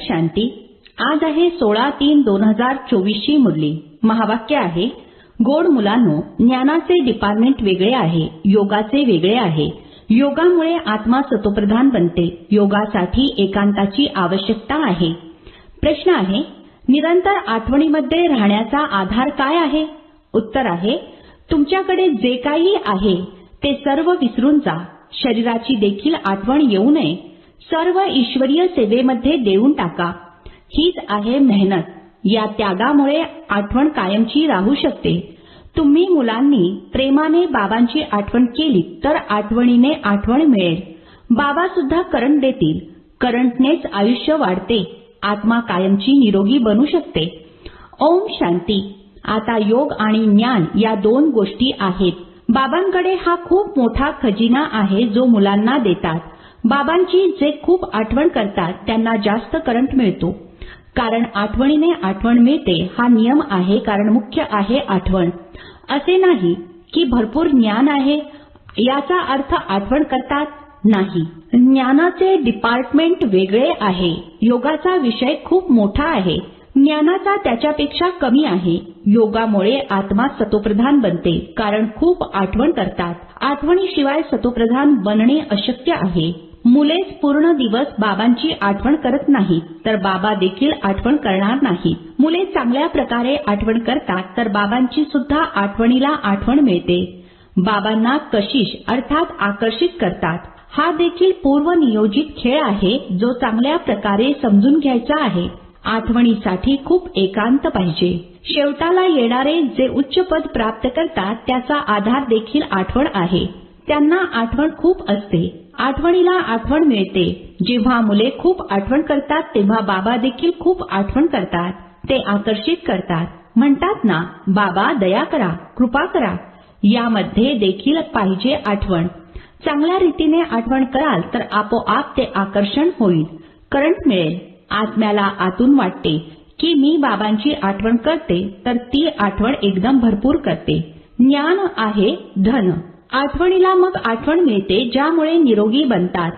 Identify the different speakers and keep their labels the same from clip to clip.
Speaker 1: शांती. आज आहे 16/3/2024 ची मुरली. महावाक्य आहे, गोड मुलांनो, ज्ञानाचे डिपार्टमेंट वेगळे आहे, योगाचे वेगळे आहे. योगामुळे आत्मा सतोप्रधान बनते. योगासाठी एकांताची आवश्यकता आहे. प्रश्न आहे, निरंतर आठवणीमध्ये राहण्याचा आधार काय आहे? उत्तर आहे, तुमच्याकडे जे काही आहे ते सर्व विसरून जा. शरीराची देखील आठवण येऊ नये. सर्व ईश्वरीय सेवेमध्ये देऊन टाका. हीच आहे मेहनत. या त्यागामुळे आठवण कायमची राहू शकते. तुम्ही मुलांनी प्रेमाने बाबांची आठवण केली तर आठवणीने आठवण मिळेल. बाबा सुद्धा करंट देतील. करंटनेच आयुष्य वाढते. आत्मा कायमची निरोगी बनू शकते. ओम शांती. आता योग आणि ज्ञान या दोन गोष्टी आहेत. बाबांकडे हा खूप मोठा खजिना आहे जो मुलांना देतात. बाबांची जे खूप आठवण करतात त्यांना जास्त करंट मिळतो. कारण आठवणीने आठवण मिळते हा नियम आहे. कारण मुख्य आहे आठवण. असे नाही की भरपूर ज्ञान आहे याचा अर्थ आठवण करतात नाही. ज्ञानाचे डिपार्टमेंट वेगळे आहे. योगाचा विषय खूप मोठा आहे. ज्ञानाचा त्याच्यापेक्षा कमी आहे. योगामुळे आत्मा सतोप्रधान बनते कारण खूप आठवण करतात. आठवणीशिवाय सतोप्रधान बनणे अशक्य आहे. मुलेच पूर्ण दिवस बाबांची आठवण करत नाहीत तर बाबा देखील आठवण करणार नाहीत. मुले चांगल्या प्रकारे आठवण करतात तर बाबांची सुद्धा आठवणीला आठवण मिळते. बाबांना कशिश अर्थात आकर्षित करतात. हा देखील पूर्वनियोजित खेळ आहे जो चांगल्या प्रकारे समजून घ्यायचा आहे. आठवणीसाठी खूप एकांत पाहिजे. शेवटाला येणारे जे उच्च पद प्राप्त करतात त्याचा आधार देखील आठवण आहे. त्यांना आठवण खूप असते. आठवणीला आठवण मिळते. जेव्हा मुले खूप आठवण करतात तेव्हा बाबा देखील खूप आठवण करतात. ते आकर्षित करतात. म्हणतात ना, बाबा दया करा, कृपा करा. यामध्ये देखील पाहिजे आठवण. चांगल्या रीतीने आठवण कराल तर आपोआप ते आकर्षण होईल. करंट मिळेल. आत्म्याला आतून वाटते की मी बाबांची आठवण करते तर ती आठवण एकदम भरपूर करते. ज्ञान आहे धन. आठवणीला मग आठवण मिळते ज्यामुळे निरोगी बनतात,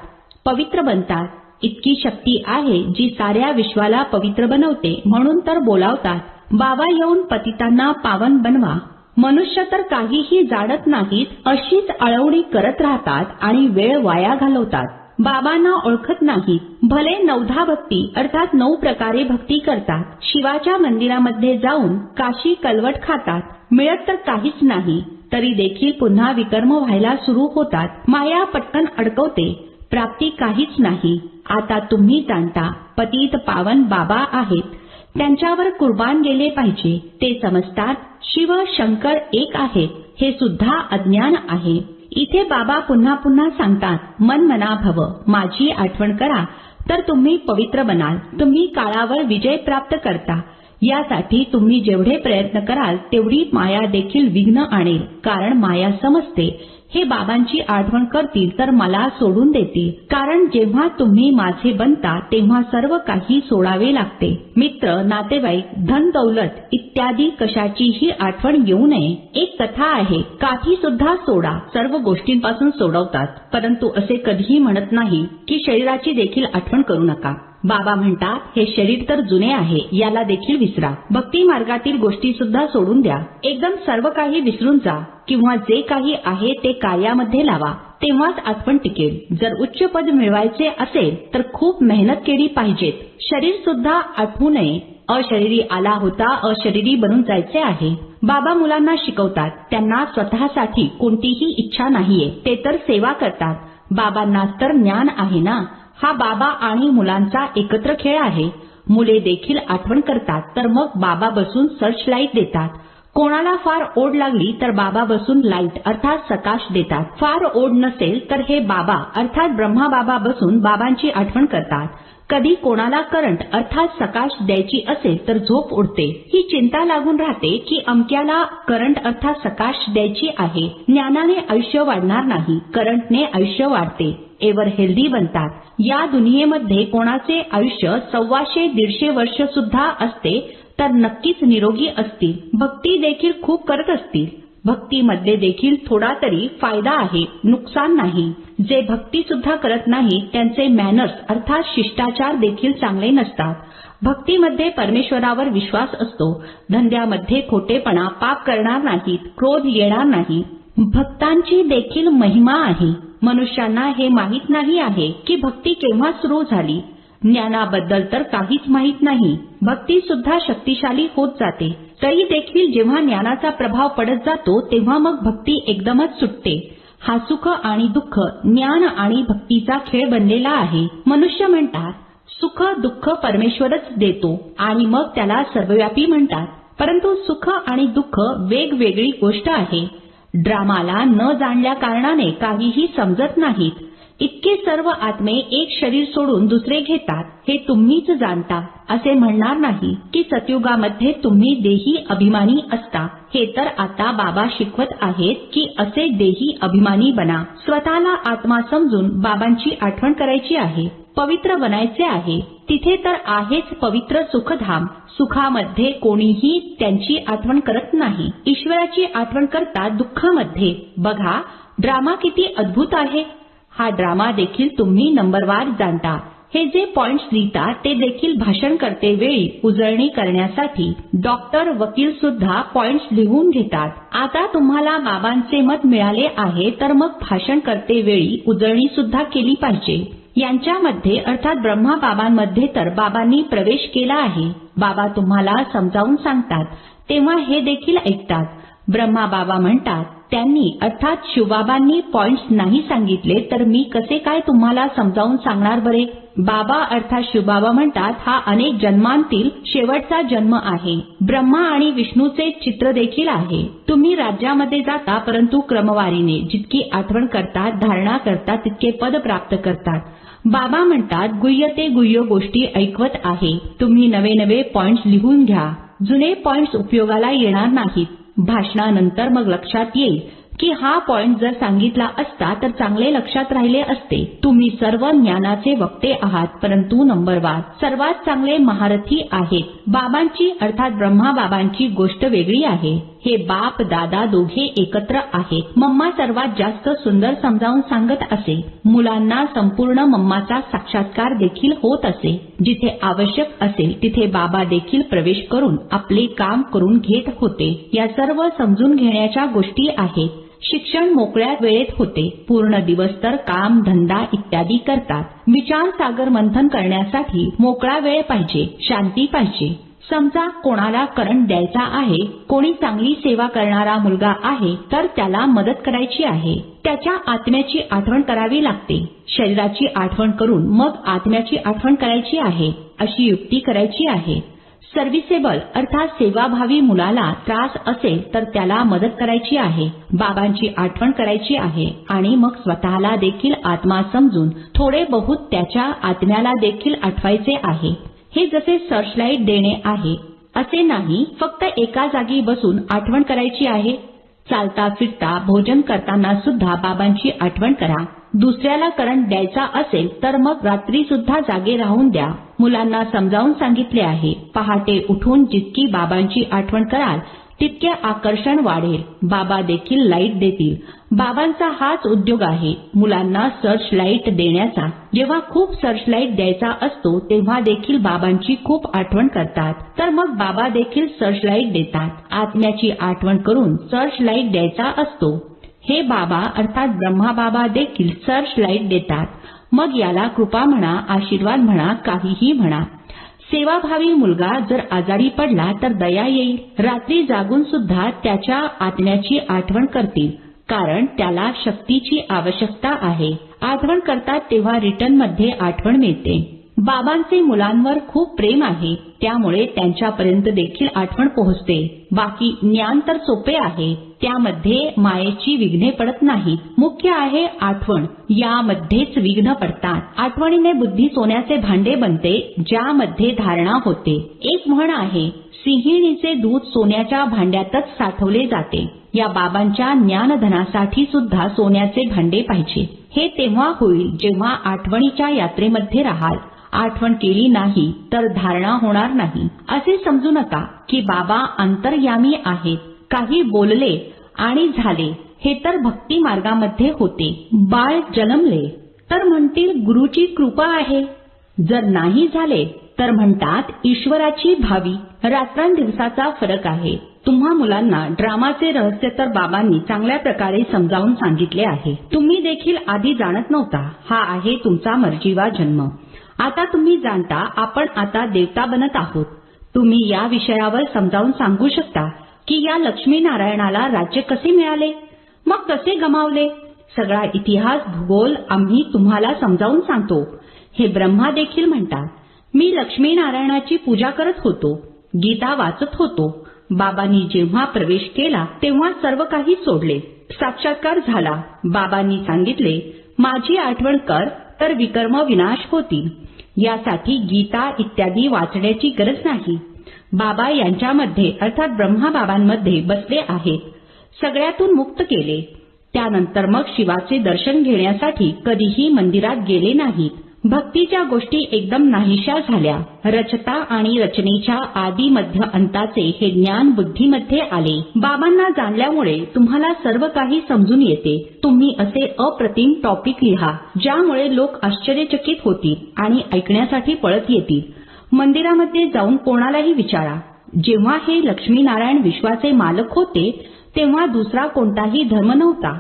Speaker 1: पवित्र बनतात. इतकी शक्ती आहे जी साऱ्या विश्वाला पवित्र बनवते. म्हणून तर बोलावतात, बाबा येऊन पतितांना पावन बनवा. मनुष्य तर काहीही जाणत नाहीत, अशीच आळवणी करत राहतात आणि वेळ वाया घालवतात. बाबांना ओळखत नाहीत. भले 9 भक्ती अर्थात 9 प्रकारे भक्ती करतात. शिवाच्या मंदिरामध्ये जाऊन काशी कलवट खातात. मिळत तर काहीच नाही तरी देखील पुन्हा विकर्म व्हायला सुरू होतात. माया पटकन अडकवते. प्राप्ती काहीच नाही. आता तुम्ही जाणता पतित पावन बाबा आहेत. त्यांच्यावर कुर्बान गेले पाहिजे. ते समजतात शिव शंकर एक आहेत. हे सुद्धा अज्ञान आहे. इथे बाबा पुन्हा पुन्हा सांगतात, मन मना भव. माझी आठवण करा तर तुम्ही पवित्र बनाल. तुम्ही काळावर विजय प्राप्त करता. यासाठी तुम्ही जेवढे प्रयत्न कराल तेवढी माया देखील विघ्न आणेल. कारण माया समजते हे बाबांची आठवण करतील तर मला सोडून देतील. कारण जेव्हा तुम्ही माझे बनता तेव्हा सर्व काही सोडावे लागते. मित्र, नातेवाईक, धन दौलत इत्यादी कशाचीही आठवण येऊ नये. एक कथा आहे, काठी सुद्धा सोडा. सर्व गोष्टींपासून सोडवतात परंतु असे कधीही म्हणत नाही की शरीराची देखील आठवण करू नका. बाबा म्हणतात, हे शरीर तर जुने आहे, याला देखील विसरा. भक्ती मार्गातील गोष्टी सुद्धा सोडून द्या. एकदम सर्व काही विसरून जा किंवा जे काही आहे ते कार्यामध्ये लावा. तेव्हाच आठवण टिकेल. जर उच्च पद मिळवायचे असेल तर खूप मेहनत केली पाहिजेत. शरीर सुद्धा आठवू नये. अशरीरी आला होता, अशरीरी बनून जायचे आहे. बाबा मुलांना शिकवतात. त्यांना स्वतःसाठी कोणतीही इच्छा नाहीये. ते तर सेवा करतात. बाबांना तर ज्ञान आहे ना. हा बाबा आणि मुलांचा एकत्र खेळ आहे. मुले देखील आठवण करतात तर मग बाबा बसून सर्च लाईट देतात. कोणाला फार ओढ लागली तर बाबा बसून लाईट अर्थात प्रकाश देतात. फार ओढ नसेल तर हे बाबा अर्थात ब्रह्मा बाबा बसून बाबांची आठवण करतात. कधी कोणाला करंट अर्थात प्रकाश द्यायची असेल तर झोप उडते. ही चिंता लागून राहते की अमक्याला करंट अर्थात प्रकाश द्यायची आहे. ज्ञानाने आयुष्य वाढणार नाही, करंटने आयुष्य वाढते. एवर हेल्दी बनतात. या दुनियेमध्ये कोणाचे आयुष्य 125-150 वर्ष सुद्धा असते तर नक्कीच निरोगी असतील. भक्ती देखील खूप करत असतील. भक्तीमध्ये देखील थोडा तरी फायदा आहे, नुकसान नाही. जे भक्ती सुद्धा करत नाही त्यांचे मॅनर्स अर्थात शिष्टाचार देखील चांगले नसतात. भक्तीमध्ये परमेश्वरावर विश्वास असतो. धंद्यामध्ये खोटेपणा, पाप करणार नाहीत, क्रोध येणार नाही. भक्तांची देखील महिमा आहे. मनुष्यांना हे माहीत नाही आहे की भक्ती केव्हा सुरू झाली. ज्ञानाबद्दल तर काहीच माहीत नाही. भक्ती सुद्धा शक्तिशाली होत जाते. तरी देखील जेव्हा ज्ञानाचा प्रभाव पडत जातो तेव्हा मग भक्ती एकदमच सुटते. हा सुख आणि दुःख, ज्ञान आणि भक्तीचा खेळ बनलेला आहे. मनुष्य म्हणतात सुख दुःख परमेश्वरच देतो आणि मग त्याला सर्वव्यापी म्हणतात. परंतु सुख आणि दुःख वेगवेगळी गोष्ट आहे. ड्रामाला न जाणल्या कारणाने काहीही समजत नाहीत. इतके सर्व आत्मे एक शरीर सोडून दुसरे घेतात हे तुम्हीच जाणता. असे म्हणणार नाही की सतयुगामध्ये तुम्ही देही अभिमानी असता. हे तर आता बाबा शिकवत आहेत की असे देही अभिमानी बना. स्वतःला आत्मा समजून बाबांची आठवण करायची आहे. पवित्र बनायचे आहे. तिथे तर आहेच पवित्र सुखधाम. सुखामध्ये कोणीही त्यांची आठवण करत नाही. ईश्वराची आठवण करतात दुःखामध्ये. बघा ड्रामा किती अद्भुत आहे. हा ड्रामा देखील तुम्ही नंबरवार जाणता. हे जे पॉइंट्स लिहिता ते देखील भाषण करते वेळी उजळणी करण्यासाठी डॉक्टर, वकील सुद्धा पॉइंट्स लिहून घेतात. आता तुम्हाला बाबांचे मत मिळाले आहे तर मग भाषण करते वेळी उजळणी सुद्धा केली पाहिजे. यांच्यामध्ये अर्थात ब्रह्मा बाबांमध्ये तर बाबांनी प्रवेश केला आहे. बाबा तुम्हाला समजावून सांगतात तेव्हा हे देखील ऐकतात. ब्रह्मा बाबा म्हणतात त्यांनी अर्थात शिवबाबांनी पॉइंट्स नाही सांगितले तर मी कसे काय तुम्हाला समजावून सांगणार बरे. बाबा अर्थात शिवबाबा म्हणतात हा अनेक जन्मांतील शेवटचा जन्म आहे. ब्रह्मा आणि विष्णूचे चित्र देखील आहे. तुम्ही राज्यामध्ये जाता परंतु क्रमवारीने जितकी आठवण करतात, धारणा करतात तितके पद प्राप्त करतात. बाबा म्हणतात गुह्य ते गुह्य गोष्टी ऐकवत आहे. तुम्ही नवे नवे पॉइंट्स लिहून घ्या. जुने पॉइंट्स उपयोगाला येणार नाहीत. भाषणानंतर मग लक्षात येईल की हा पॉइंट जर सांगितला असता तर चांगले लक्षात राहिले असते. तुम्ही सर्व ज्ञानाचे वक्ते आहात परंतु नंबरवार सर्वात चांगले महारथी आहेत. बाबांची अर्थात ब्रह्मा बाबांची गोष्ट वेगळी आहे. हे बाप दादा दोघे एकत्र आहेत. मम्मा सर्वात जास्त सुंदर समजावून सांगत असे. मुलांना संपूर्ण मम्माचा साक्षात्कार देखील होत असे. जिथे आवश्यक असेल तिथे बाबा देखील प्रवेश करून आपले काम करून घेत होते. या सर्व समजून घेण्याच्या गोष्टी आहेत. शिक्षण मोकळ्या वेळेत होते. पूर्ण दिवस तर काम धंदा इत्यादी करतात. विचार सागर मंथन करण्यासाठी मोकळा वेळ पाहिजे, शांती पाहिजे. समजा कोणाला करंट द्यायचा आहे, कोणी चांगली सेवा करणारा मुलगा आहे तर त्याला मदत करायची आहे. त्याच्या आत्म्याची आठवण करावी लागते. शरीराची आठवण करून मग आत्म्याची आठवण करायची आहे अशी युक्ती करायची आहे. सर्व्हिसेबल अर्थात सेवाभावी मुलाला त्रास असेल तर त्याला मदत करायची आहे. बाबांची आठवण करायची आहे आणि मग स्वतःला देखील आत्मा समजून थोडे बहुत त्याच्या आत्म्याला देखील आठवायचे आहे. हे जसे सर्चलाईट देणे आहे असे नाही फक्त एका जागी बसून आठवण करायची आहे. चालता फिरता भोजन करताना सुद्धा बाबांची आठवण करा. दुसऱ्याला करंट द्यायचा असेल तर मग रात्री सुद्धा जागे राहून द्या. मुलांना समजावून सांगितले आहे. पहाटे उठून जितकी बाबांची आठवण कराल तितके आकर्षण वाढेल. बाबा देखील लाईट देतील. बाबांचा हाच उद्योग आहे मुलांना सर्च लाईट देण्याचा. जेव्हा खूप सर्च लाईट द्यायचा असतो तेव्हा देखील बाबांची खूप आठवण करतात तर मग बाबा देखील सर्च लाईट देतात. आत्म्याची आठवण करून सर्च लाईट द्यायचा असतो. हे बाबा अर्थात ब्रह्मा बाबा देखील सर्च लाईट देतात. मग याला कृपा म्हणा, आशीर्वाद म्हणा, काहीही म्हणा. सेवाभावी मुलगा जर आजारी पडला तर दया येईल. रात्री जागून सुद्धा त्याच्या आत्म्याची आठवण करतील कारण त्याला शक्तीची आवश्यकता आहे. आठवण करतात तेव्हा रिटर्न मध्ये आठवण मिळते. बाबांचे मुलांवर खूप प्रेम आहे त्यामुळे त्यांच्यापर्यंत देखील आठवण पोहोचते. बाकी ज्ञान तर सोपे आहे. त्यामध्ये मायेची विघ्ने पडत नाहीत. मुख्य आहे आठवण. यामध्येच विघ्न पडतात. आठवणीने बुद्धी सोन्याचे भांडे बनते ज्यामध्ये धारणा होते. एक म्हण आहे सिंहिणीचे दूध सोन्याच्या भांड्यातच साठवले जाते. या बाबांच्या ज्ञानधनासाठी सुद्धा सोन्याचे भांडे पाहिजे. हे तेव्हा होईल जेव्हा आठवणीच्या यात्रेमध्ये राहाल. आठवण केली नाही तर धारणा होणार नाही. असे समजू नका की बाबा अंतर्यामी आहेत. काही बोलले आणि झाले हे तर भक्ती मार्गामध्ये होते. बाळ जन्मले तर म्हणतील गुरुची कृपा आहे. जर नाही झाले तर म्हणतात ईश्वराची भावी. रात्रंदिवसाचा फरक आहे. तुम्हा मुलांना ड्रामाचे रहस्य तर बाबांनी चांगल्या प्रकारे समजावून सांगितले आहे. तुम्ही देखील आधी जाणत नव्हता. हा आहे तुमचा मर्जीवा जन्म. आता तुम्ही जाणता. आपण आता देवता बनत आहोत. तुम्ही या विषयावर समजावून सांगू शकता की या लक्ष्मीनारायणाला राज्य कसे मिळाले, मग कसे गमावले. सगळा इतिहास भूगोल आम्ही तुम्हाला समजावून सांगतो. हे ब्रह्मा देखील म्हणतात, मी लक्ष्मीनारायणाची पूजा करत होतो, गीता वाचत होतो. बाबांनी जेव्हा प्रवेश केला तेव्हा सर्व काही सोडले. साक्षात्कार झाला. बाबांनी सांगितले, माझी आठवण कर तर विकर्म विनाश होतील. यासाठी गीता इत्यादी वाचण्याची गरज नाही. बाबा यांच्यामध्ये अर्थात ब्रह्मा बाबांमध्ये बसले आहेत. सगळ्यातून मुक्त केले. त्यानंतर मग शिवाचे दर्शन घेण्यासाठी कधीही मंदिरात गेले नाहीत. भक्तीच्या गोष्टी एकदम नाहीशा झाल्या. रचता आणि रचनेच्या आदी मध्य अंताचे हे ज्ञान बुद्धीमध्ये आले. बाबांना जाणल्यामुळे तुम्हाला सर्व काही समजून येते. तुम्ही असे अप्रतिम टॉपिक लिहा ज्यामुळे लोक आश्चर्यचकित होतील आणि ऐकण्यासाठी पळत येतील. मंदिरामध्ये जाऊन कोणालाही विचारा. जेव्हा हे लक्ष्मीनारायण विश्वाचे मालक होते तेव्हा दुसरा कोणताही धर्म नव्हता.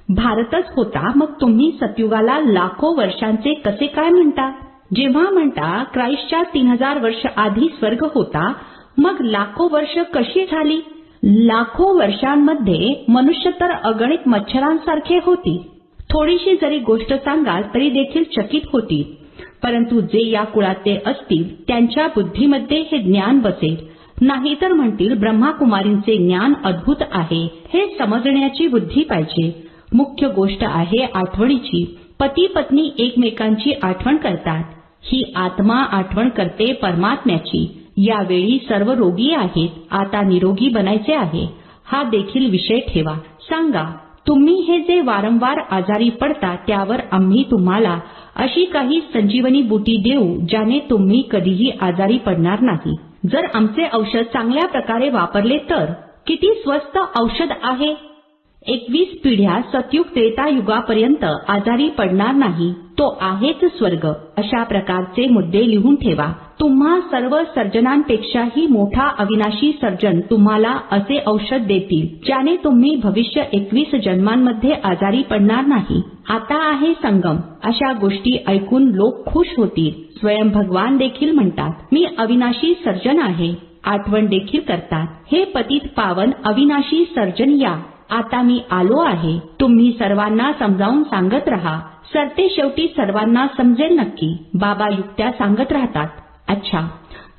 Speaker 1: भारतच होता. मग तुम्ही सतयुगाला लाखो वर्षांचे कसे काय म्हणता. जेव्हा म्हणता क्राइस्टच्या 3000 वर्ष आधी स्वर्ग होता, मग लाखो वर्ष कशी झाली. लाखो वर्षांमध्ये मनुष्य तर अगणित मच्छरांसारखे होती. थोडीशी जरी गोष्ट सांगाल तरी देखील चकित होती. परंतु जे या कुळाचे असतील त्यांच्या बुद्धीमध्ये हे ज्ञान बसेल. नाहीतर म्हणतील ब्रह्माकुमारींचे ज्ञान अद्भुत आहे. हे समजण्याची बुद्धी पाहिजे. मुख्य गोष्ट आहे आठवणीची. पती पत्नी एकमेकांची आठवण करतात. ही आत्मा आठवण करते परमात्म्याची. यावेळी सर्व रोगी आहेत. आता निरोगी बनायचे आहे. हा देखील विषय ठेवा. सांगा, तुम्ही हे जे वारंवार आजारी पडता त्यावर आम्ही तुम्हाला अशी काही संजीवनी बूटी देऊ ज्याने तुम्ही कधीही आजारी पडणार नाही. जर आमचे औषध चांगल्या प्रकारे वापरले तर. किती स्वस्त औषध आहे. 21 पिढ्या सतयुग त्रेतायुगापर्यंत आजारी पडणार नाही. तो आहेच स्वर्ग. अशा प्रकारचे मुद्दे लिहून ठेवा. तुम्हा सर्व सर्जनांपेक्षाही मोठा अविनाशी सर्जन तुम्हाला असे औषध देतील ज्याने तुम्ही भविष्य 21 जन्मांमध्ये आजारी पडणार नाही. आता आहे संगम. अशा गोष्टी ऐकून लोक खुश होतील. स्वयं भगवान देखील म्हणतात, मी अविनाशी सर्जन आहे. आठवण देखील करतात, हे पतित पावन अविनाशी सर्जन या. आता मी आलो आहे. तुम्ही सर्वांना समजावून सांगत रहा. सरते शेवटी सर्वांना समजेल नक्की. बाबा युक्त्या सांगत राहतात. अच्छा,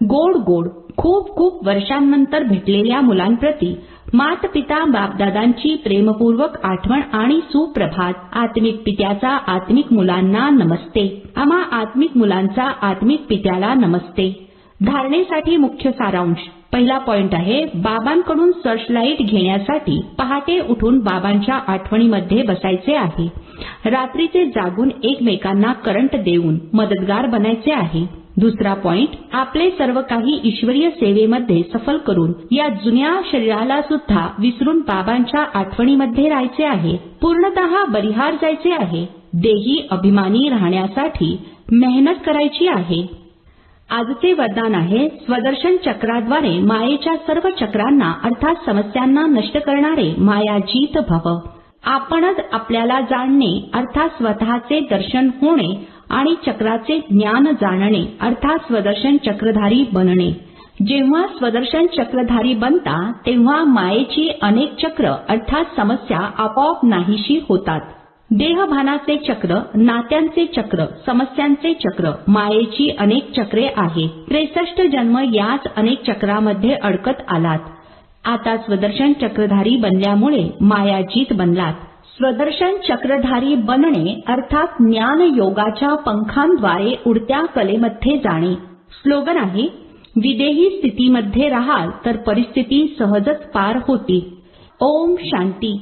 Speaker 1: गोड गोड खूप खूप वर्षांनंतर भेटलेल्या मुलांप्रती मात पिता बापदादांची प्रेमपूर्वक आठवण आणि सुप्रभात. आत्मिक पित्याचा आत्मिक मुलांना नमस्ते. आम्हा आत्मिक मुलांचा आत्मिक पित्याला नमस्ते. धारणेसाठी मुख्य सारांश. पहिला पॉइंट आहे, बाबांकडून सर्चलाईट घेण्यासाठी पहाटे उठून बाबांच्या आठवणीमध्ये बसायचे आहे. रात्रीचे जागून एकमेकांना करंट देऊन मदतगार बनायचे आहे. दुसरा पॉइंट, आपले सर्व काही ईश्वरीय सेवेमध्ये सफल करून या जुन्या शरीराला सुद्धा विसरून बाबांच्या आठवणीमध्ये राहायचे आहे. पूर्णतः बलिहार जायचे आहे. देही अभिमानी राहण्यासाठी मेहनत करायची आहे. आजचे वरदान आहे, स्वदर्शन चक्राद्वारे मायेच्या सर्व चक्रांना अर्थात समस्यांना नष्ट करणारे मायाजीत भव. आपणच आपल्याला जाणणे अर्थात स्वतःचे दर्शन होणे आणि चक्राचे ज्ञान जाणणे अर्थात स्वदर्शन चक्रधारी बनणे. जेव्हा स्वदर्शन चक्रधारी बनता तेव्हा मायेची अनेक चक्र अर्थात समस्या आपोआप नाहीशी होतात. देहभानाचे चक्र, नात्यांचे चक्र, समस्यांचे चक्र, मायेची अनेक चक्रे आहेत. 63 जन्म याच अनेक चक्रामध्ये अडकत आलात. आता स्वदर्शन चक्रधारी बनल्यामुळे मायाजीत बनलात. स्वदर्शन चक्रधारी बनणे अर्थात ज्ञान योगाच्या पंखांद्वारे उडत्या कलेमध्ये जाणे. स्लोगन आहे, विदेही स्थितीमध्ये राहाल तर परिस्थिती सहजच पार होतील. ओम शांती.